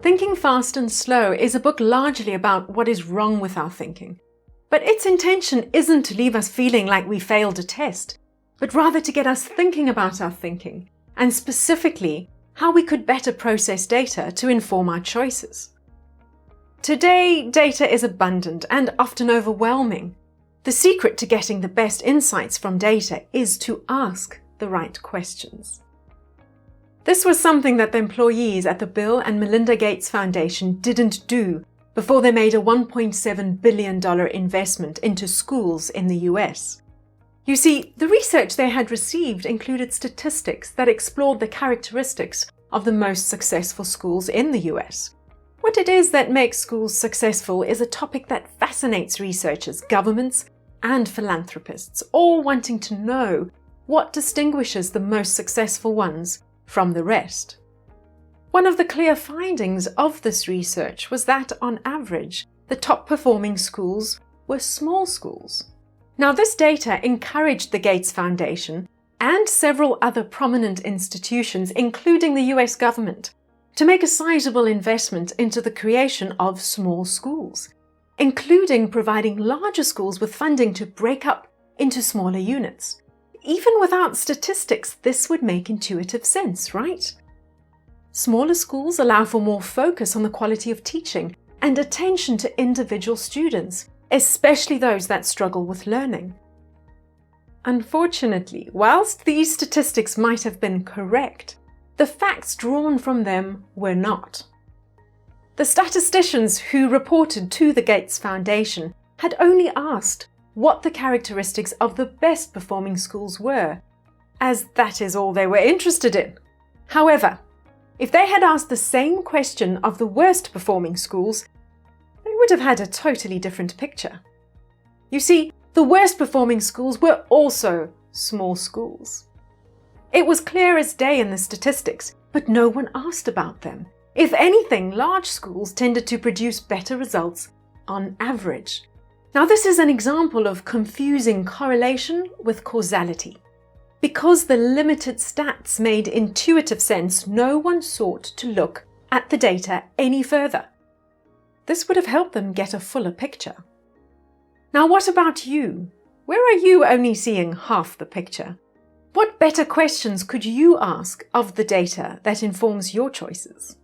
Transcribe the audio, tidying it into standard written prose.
Thinking Fast and Slow is a book largely about what is wrong with our thinking. But its intention isn't to leave us feeling like we failed a test, but rather to get us thinking about our thinking, and specifically, how we could better process data to inform our choices. Today, data is abundant and often overwhelming. The secret to getting the best insights from data is to ask the right questions. This was something that the employees at the Bill and Melinda Gates Foundation didn't do before they made a $1.7 billion investment into schools in the US. You see, the research they had received included statistics that explored the characteristics of the most successful schools in the US. What it is that makes schools successful is a topic that fascinates researchers, governments, and philanthropists, all wanting to know what distinguishes the most successful ones from the rest. One of the clear findings of this research was that, on average, the top-performing schools were small schools. Now, this data encouraged the Gates Foundation and several other prominent institutions, including the US government, to make a sizable investment into the creation of small schools, including providing larger schools with funding to break up into smaller units. Even without statistics, this would make intuitive sense, right? Smaller schools allow for more focus on the quality of teaching and attention to individual students, especially those that struggle with learning. Unfortunately, whilst these statistics might have been correct, the facts drawn from them were not. The statisticians who reported to the Gates Foundation had only asked what the characteristics of the best performing schools were, as that is all they were interested in. However, if they had asked the same question of the worst performing schools, they would have had a totally different picture. You see, the worst performing schools were also small schools. It was clear as day in the statistics, but no one asked about them. If anything, large schools tended to produce better results on average. Now, this is an example of confusing correlation with causality. Because the limited stats made intuitive sense, no one sought to look at the data any further. This would have helped them get a fuller picture. Now, what about you? Where are you only seeing half the picture? What better questions could you ask of the data that informs your choices?